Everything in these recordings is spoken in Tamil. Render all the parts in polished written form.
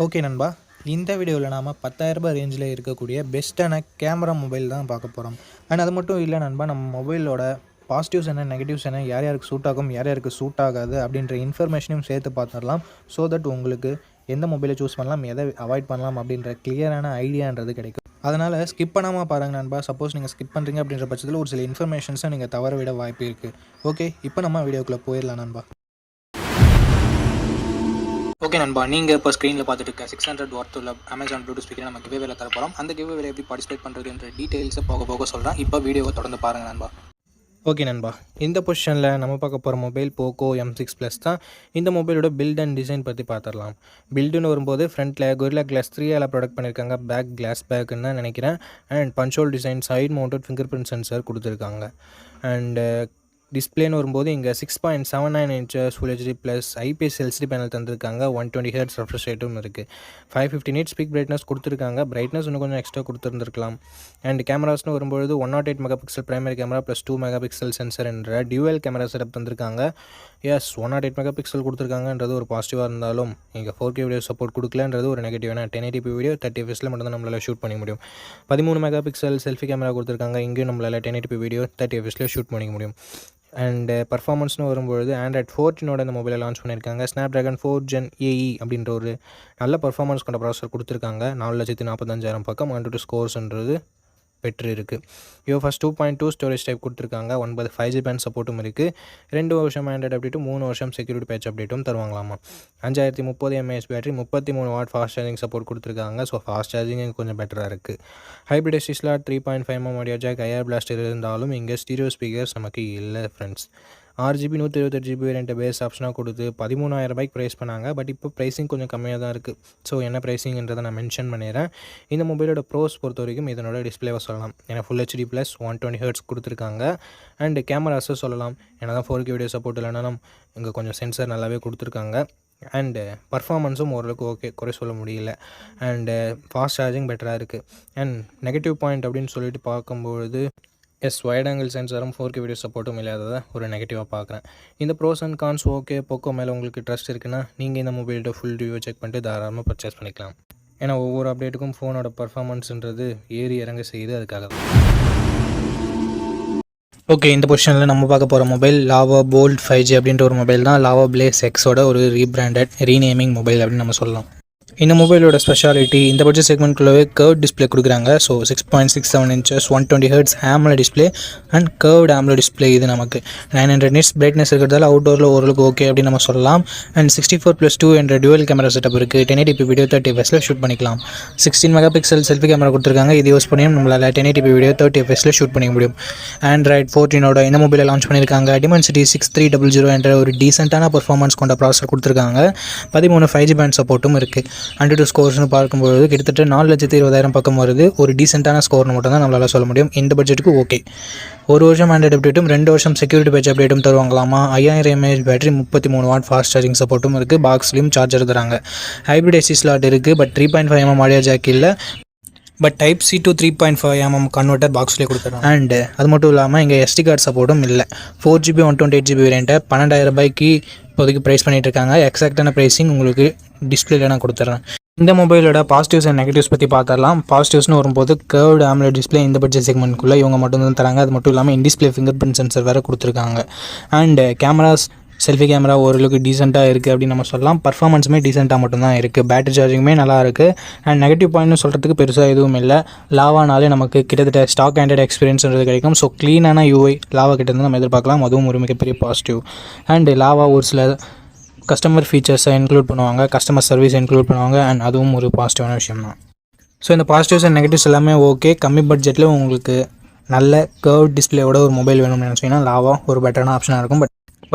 ஓகே நண்பா, இந்த வீடியோவில் நாம் 10,000 ரேஞ்சில் இருக்கக்கூடிய பெஸ்ட்டான கேமரா மொபைல் தான் பார்க்க போகிறோம். அண்ட் அது மட்டும் இல்லை நண்பா, நம்ம மொபைலோட பாசிட்டிவ்ஸ் என்ன, நெகட்டிவ்ஸ் என்ன, யார் யாருக்கு சூட் ஆகும், யார் யாருக்கு சூட் ஆகாது அப்படின்ற இன்ஃபர்மேஷனையும் சேர்த்து பார்த்துடலாம். ஸோ தட் உங்களுக்கு எந்த மொபைலை சூஸ் பண்ணலாம், எதை அவாய்ட் பண்ணலாம் அப்படின்ற கிளியரான ஐடியான்றது கிடைக்கும். அதனால் ஸ்கிப் பண்ணாமல் பாருங்கள் நண்பா. சப்போஸ் நீங்கள் ஸ்கிப் பண்ணுறீங்க அப்படின்ற பட்சத்தில் ஒரு சில இன்ஃபர்மேஷன்ஸை நீங்கள் தவற விட வாய்ப்பு இருக்குது. ஓகே, இப்போ நம்ம வீடியோக்குள்ளே போயிடலாம் நண்பா. ஓகே நண்பா, நீங்கள் இப்போ ஸ்க்ரீனில் பார்த்துட்டு இருக்க 600 வாட் உள்ள அமேசான் ப்ளூடூத் ஸ்பீக்கரை நம்ம கிவ்வேல தர போகிறோம். அந்த கிவ்வேல எப்படி பார்ட்டிசிபேட் பண்ணுறதுன்ற டீட்டெயில்ஸை போக போக சொல்கிறேன். இப்போ வீடியோவை தொடர்ந்து பாருங்கள் நண்பா. ஓகே நண்பா, இந்த பொசிஷனில் நம்ம பார்க்க போகிற மொபைல் போக்கோ M6 Plus தான். இந்த மொபைலோட பில்ட் அண்ட் டிசைன் பற்றி பார்த்துடலாம். பில்டுன்னு வரும்போது ஃப்ரண்ட்டில் Gorilla Glass 3 ப்ராடக்ட் பண்ணியிருக்காங்க. பேக் கிளாஸ் பேக்குன்னு தான் நினைக்கிறேன். And punch hole design, side mounted finger print sensor கொடுத்துருக்காங்க. அண்டு டிஸ்பிளேன்னு வரும்போது இங்கே 6.79 inches Full HD plus IPS LCD panel தந்திருக்காங்க. 120 Hz ரெஃப்ரெஷ் ரேட்டும் இருக்குது. 550 nits ஸ்பீக் பிரைட்னஸ் கொடுத்துருக்காங்க. பிரைட்னஸ் இன்னும் கொஞ்சம் எக்ஸ்ட்ரா கொடுத்துருந்துருக்கலாம். அண்ட் கேமராஸ்னு வரும்போது 108 megapixel primary camera plus 2 megapixel sensor என்ற டியூவல் கேமரா செட்டப் தந்திருக்காங்க. எஸ், 108 மெகாபிக்சல் கொடுத்துருக்காங்கன்றது ஒரு பாசிட்டிவாக இருந்தாலும் இங்கே 4K வீடியோ சப்போர்ட் கொடுக்கலன்றது ஒரு நெகட்டிவ். ஏன்னா 1080p வீடியோ 30 fps மட்டும் தான் நம்மளால் ஷூட் பண்ண முடியும். 13 மெகாபிக்சல் செல்ஃபி கேமரா கொடுத்துருக்காங்க. இங்கேயும் நம்மளால் 1080p வீடியோ 30 fps ஷூட் பண்ணிக்க முடியும். அண்டு பர்ஃபார்மன்ஸ்னு வரும்பொழுது Android 14 இந்த மொபைலை லான்ச் பண்ணியிருக்காங்க. Snapdragon 4 Gen AE அப்படின்ற ஒரு நல்ல பர்ஃபார்மன்ஸ் கொண்ட ப்ராசஸர் கொடுத்துருக்காங்க. 4,45,000 பக்கம் AnTuTu ஸ்கோர்ஸ்ன்றது பெற்று இருக்குது. UFS 2.2 ஸ்டோரேஜ் டைப் கொடுத்துருக்காங்க. 9 5G பேண்ட் சப்போர்ட்டும் இருக்குது. 2 வருஷம் ஆண்ட்ராய்டு அப்டேட்டும் 3 வருஷம் செக்யூரிட்டி பேட்ச் அப்டேட்டும் தருவாங்களாமா. 5030 mAh battery, 33 watt fast charging support கொடுத்துருக்காங்க. ஸோ ஃபாஸ்ட் சார்ஜிங் கொஞ்சம் பெட்டராக இருக்குது. Hybrid SD slot 3.5mm audio jack, IR blaster இருந்தாலும் இங்கே ஸ்டீரியோ ஸ்பீக்கர்ஸ் நமக்கு இல்லை ஃப்ரெண்ட்ஸ். 6GB 128GB வேரியண்ட்டை பேஸ் ஆப்ஷனாக கொடுத்து 13,000 ப்ரைஸ் பண்ணாங்க. பட் இப்போ ப்ரைஸிங் கொஞ்சம் கம்மியாக தான் இருக்குது. ஸோ என்ன ப்ரைஸிங்கிறதை நான் மென்ஷன் பண்ணிடுறேன். இந்த மொபைலோட ப்ரோஸ் பொறுத்த வரைக்கும் இதனோட டிஸ்பிளேவை சொல்லலாம். ஏன்னா Full HD ப்ளஸ் 120 Hz கொடுத்துருக்காங்க. அண்டு கேமராஸை சொல்லலாம். ஏன்னா தான் 4K வீடியோ சப்போர்ட் இல்லைனா இங்கே கொஞ்சம் சென்சர் நல்லாவே கொடுத்துருக்காங்க. அண்டு பர்ஃபார்மன்ஸும் ஓரளவுக்கு ஓகே, குறை சொல்ல முடியல. ஃபாஸ்ட் சார்ஜிங் பெட்டராக இருக்குது. அண்ட் நெகட்டிவ் பாயிண்ட் அப்படின்னு சொல்லிட்டு பார்க்கும்பொழுது வைட் ஆங்கிள் சென்சாரும் 4K வீடியோ சப்போர்ட்டும் இல்லாததை ஒரு நெகட்டிவாக பார்க்குறேன். இந்த pros and cons okay. Poco மேலே உங்களுக்கு ட்ரஸ்ட் இருக்குன்னா நீங்கள் இந்த மொபைலோட ஃபுல் ரிவ்யூ செக் பண்ணிட்டு தாராளமாக பர்ச்சேஸ் பண்ணிக்கலாம். ஏன்னா ஒவ்வொரு அப்டேட்டுக்கும் ஃபோனோட பர்ஃபார்மன்ஸ்ன்றது ஏறி இறங்க செய்யுது. அதுக்காக தான். ஓகே, இந்த பொசிஷனில் நம்ம பார்க்க போகிற மொபைல் லாவா போல்ட் 5G அப்படின்ற ஒரு மொபைல் தான். லாவா பிளேஸ் Xோட ஒரு ரீநேமிங் மொபைல் அப்படின்னு நம்ம சொல்லலாம். இந்த மொபைலோட ஸ்பெஷாலிட்டி, இந்த பட்ஜெட் செக்மெண்ட்குள்ளவே கர்வ் டிஸ்பிளே கொடுக்குறாங்க. So 6.67 inches 120 Hz AMOLED display and curved AMOLED display. இது நமக்கு 900 nits பிரைட்னஸ் இருக்கிறதால அவுட்டோரில் ஓரளவுக்கு ஓகே அப்படின்னு நம்ம சொல்லலாம். அண்ட் 64+2 என்ற டியூவல் கேமரா செட்டப் இருக்குது. 1080p வீடியோ 30 fps ஷூட் பண்ணிக்கலாம். 16 மெகாபிக்சல் செல்ஃபி கேமரா கொடுத்துருக்காங்க. இது யூஸ் பண்ணியும் நம்மளால் 1080p வீடியோ 30 fps ஷூட் பண்ணிக்க முடியும். Android 14 இந்த மொபைலை லான்ச் பண்ணியிருக்காங்க. Dimensity 6300 என்ற ஒரு டீசெண்டான பர்ஃபார்மன்ஸ் கொண்ட ப்ராசஸர் கொடுத்துருக்காங்க. 13 5G பேண்ட் சப்போர்ட்டும் இருக்குது. AnTuTu ஸ்கோர்ஸ்னு பார்க்கும்போது கிட்டத்தட்ட 4,20,000 பக்கம் வருது. ஒரு டீசெண்டான ஸ்கோர்னு மட்டும் தான் நம்மளால் சொல்ல முடியும். இந்த பட்ஜெட்டுக்கு ஓகே. 1 வருஷம் ஆண்ட்ராய்டு அப்டேட்டும் 2 வருஷம் செக்யூரிட்டி பேட்ச் அப்டேட்டும் தருவாங்களாமா. 5000 mAh battery, 33 watt fast charging சப்போர்ட்டும் இருக்குது. பாக்ஸ்லையும் சார்ஜர் தராங்க. ஹைப்ரிட் SD ஸ்லாட் இருக்குது. பட் 3.5mm ஆடியோ ஜாக் இல்லை. But type C to 3.5mm converter பாக்ஸ்லேயே கொடுத்துருவோம். அண்டு அது மட்டும் இல்லாமல் இங்கே SD கார்டு சப்போர்ட்டும் இல்லை. 4GB 128GB வேரியண்ட்டை 12,000 இப்போதைக்கு ப்ரைஸ் பண்ணிகிட்டு இருக்காங்க. எக்ஸாக்டான ப்ரைஸிங் உங்களுக்கு டிஸ்பிளேல நான் கொடுத்துட்றேன். இந்த மொபைலோட பாசிட்டிவ்ஸ் அண்ட் நெகட்டிவ்ஸ் பற்றி பார்த்துடலாம். பாசிட்டிவ்ஸ்னு வரும்போது கர்வ்டு AMOLED டிஸ்பிளே இந்த பட்ஜெட் செக்மெண்ட்குள்ளே இவங்க மட்டும் தான் தராங்க. அது மட்டும் இல்லாமல் இன்டிஸ்பிளே ஃபிங்கர் பிரிண்ட் சென்சர் வேறு கொடுத்துருக்காங்க. அண்டு கேமராஸ், செல்ஃபி கேமரா ஓரளவுக்கு டீசெண்டாக இருக்குது அப்படின்னு நம்ம சொல்லலாம். பர்ஃபார்மன்ஸுமே டீசெண்டாக மட்டும்தான் இருக்குது. பேட்டரி சார்ஜிங்குமே நல்லா இருக்குது. அண்ட் நெகட்டிவ் பாயிண்ட்னு சொல்கிறதுக்கு பெருசாக எதுவும் இல்லை. லாவானாலே நமக்கு கிட்டத்தட்ட ஸ்டாக் ஆண்ட்ராய்டு எக்ஸ்பீரியன்ஸ்ன்றது கிடைக்கும். ஸோ க்ளீனான UI லாவா கிட்டேருந்து நம்ம எதிர்பார்க்கலாம். அதுவும் ஒரு மிகப்பெரிய பாசிட்டிவ். அண்டு லாவா ஒரு சில கஸ்டமர் ஃபீச்சர்ஸை இன்க்ளூட் பண்ணுவாங்க, கஸ்டமர் சர்வீஸ் இன்க்ளூட் பண்ணுவாங்க. அண்ட் அதுவும் ஒரு பாசிட்டிவான விஷயம் தான். ஸோ இந்த பாசிட்டிவ்ஸ் அண்ட் நெகட்டிவ்ஸ் எல்லாமே ஓகே. கம்மி பட்ஜெட்டில் உங்களுக்கு நல்ல கர்வ் டிஸ்பிளேயோட ஒரு மொபைல் வேணும்னு நினச்சிங்கன்னா லாவா ஒரு பெட்டரான ஆப்ஷனாக இருக்கும்.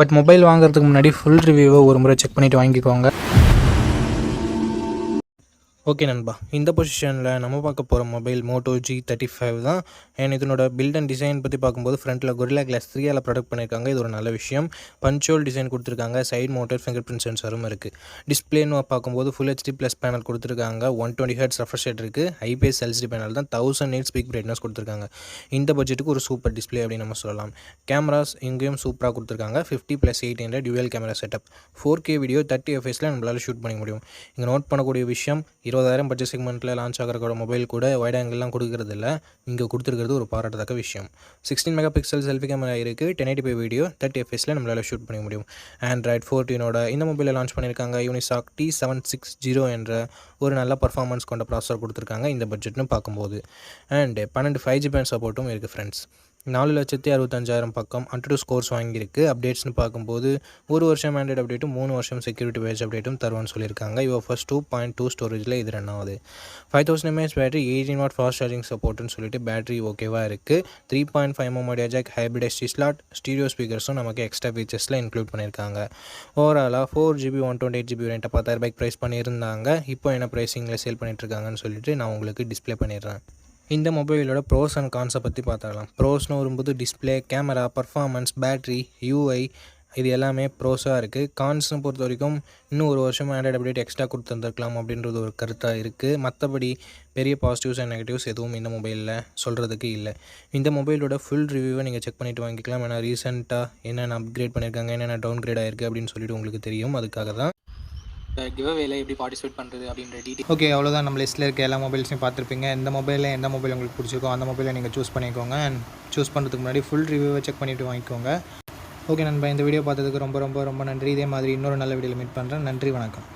பட் மொபைல் வாங்குறதுக்கு முன்னாடி ஃபுல் ரிவ்யூவை ஒரு முறை செக் பண்ணிவிட்டு வாங்கிக்கோங்க. ஓகே நண்பா, இந்த பொசிஷனில் நம்ம பார்க்க போகிற மொபைல் மோட்டோ G35 தான். அண்ட் இதனோட பில்ட் அண்ட் டிசைன் பற்றி பார்க்கும்போது ஃப்ரண்ட்டில் Gorilla Glass 3 ப்ரொடக்ட் பண்ணியிருக்காங்க. இது ஒரு நல்ல விஷயம். பஞ்சுவல் டிசைன் கொடுத்துருக்காங்க. சைட் மவுண்டட் ஃபிங்கர் பிரிண்ட் சென்சரும் இருக்குது. டிஸ்பிளேன்னு பார்க்கும்போது ஃபுல் HD ப்ளஸ் பேனல் கொடுத்துருக்காங்க. 120 Hz ரெஃப்ரெஷ் ரேட் இருக்குது. IPS LCD பேனல் தான். 1000 nits பீக் பிரைட்னஸ் கொடுத்துருக்காங்க. இந்த பட்ஜெட்டுக்கு ஒரு சூப்பர் டிஸ்பிளே அப்படின்னு நம்ம சொல்லலாம். கேமராஸ் இங்கேயும் சூப்பராக கொடுத்துருக்காங்க. 50+8 dual camera setup. 4K video 30 fps நம்மளால் ஷூட் பண்ணிக்க முடியும். இங்கே நோட் பண்ணக்கூடிய விஷயம், 20,000 பட்ஜெட் செக்மெண்ட்டில் லான்ச் ஆகிற மொபைல் கூட வைட் ஆங்கிள்லாம் கொடுக்கறது இல்லை. இங்கே கொடுத்துருக்கிறது ஒரு பாராட்டத்தக்க விஷயம். 16 மெகாபிக்சல் செல்ஃபி கேமரா இருக்குது. 1080p வீடியோ 30 fps நம்மளால் ஷூட் பண்ண முடியும். Android 14 இந்த மொபைலை லான்ச் பண்ணியிருக்காங்க. யூனிசாக் T760 என்ற ஒரு நல்ல பர்ஃபார்மன்ஸ் கொண்ட ப்ராசஸர் கொடுத்துருக்காங்க இந்த பட்ஜெட்னு பார்க்கும்போது. அண்ட் 12 5G பேண்ட் சப்போர்ட்டும் இருக்குது ஃப்ரெண்ட்ஸ். 4,65,000 பக்கம் Antutu ஸ்கோர்ஸ் வாங்கியிருக்கு. அப்டேட்ஸ்னு பார்க்கும்போது 1 வருஷம் ஆண்ட்ராய்டு அப்டேட்டும் 3 வருஷம் செக்யூரிட்டி பேட்ச் அப்டேட்டும் தருவான்னு சொல்லியிருக்காங்க. UFS 2.2 ஸ்டோரேஜில் இது ரன் ஆகுது. 5000 mAh battery, 18 watt fast charging சப்போர்ட்னு சொல்லிட்டு பேட்டரி ஓகேவாக இருக்குது. 3.5mm audio jack, hybrid SD slot, stereo ஸ்பீக்கர்ஸும் நமக்கு எக்ஸ்ட்ரா ஃபீச்சர்ஸில் இன்க்ளூட் பண்ணியிருக்காங்க. ஓவராலாக 4GB 128GB வேரியண்ட்டை 10,000 ப்ரைஸ் பண்ணியிருந்தாங்க. இப்போ என்ன ப்ரைஸிங்கில் சேல் பண்ணிட்டுருக்காங்கன்னு சொல்லிட்டு நான் உங்களுக்கு டிஸ்பிளே பண்ணிடுறேன். இந்த மொபைலோட ப்ரோஸ் அண்ட் கான்ஸை பற்றி பார்த்துக்கலாம். ப்ரோஸ்னு வரும்போது display, camera, performance, battery, UI இது எல்லாமே ப்ரோஸாக இருக்குது. கான்ஸ்னு பொறுத்த வரைக்கும் இன்னும் 1 வருஷம் ஆண்ட்ராய்டு அப்டேட் எக்ஸ்ட்ரா கொடுத்துருந்துருக்கலாம் அப்படின்றது ஒரு கருத்தாக இருக்குது. மற்றபடி பெரிய பாசிட்டிவ்ஸ் அண்ட் நெகட்டிவ்ஸ் எதுவும் இந்த மொபைலில் சொல்கிறதுக்கு இல்லை. இந்த மொபைலோட ஃபுல் ரிவ்யூவை நீங்கள் செக் பண்ணிவிட்டு வாங்கிக்கலாம். ஏன்னா ரீசெண்டாக என்னென்ன அப்கிரேட் பண்ணியிருக்காங்க, என்னென்ன டவுன் கிரேட் ஆகிருக்கு அப்படின்னு சொல்லிட்டு உங்களுக்கு தெரியும். அதுக்காக தான் கிவ்அவேல எப்படி பார்ட்டிசிபேட் பண்ணுறது அப்படின்ற டீட்டெயில். ஓகே, அவ்வளோதான். நம்ம லிஸ்ட்டில் இருக்க எல்லா மொபைல்ஸையும் பார்த்துருப்பீங்க. எந்த மொபைல் உங்களுக்கு பிடிச்சிருக்கோ அந்த மொபைலை நீங்கள் சூஸ் பண்ணிக்கோங்க. அண்ட் சூஸ் பண்ணுறதுக்கு முன்னாடி ஃபுல் ரிவ்யூவை செக் பண்ணிவிட்டு வாங்கிக்கோங்க. ஓகே நண்பா, இந்த வீடியோ பார்த்ததுக்கு ரொம்ப ரொம்ப ரொம்ப நன்றி. இதே மாதிரி இன்னொரு நல்ல வீடியோவில் மீட் பண்ணுறேன். நன்றி, வணக்கம்.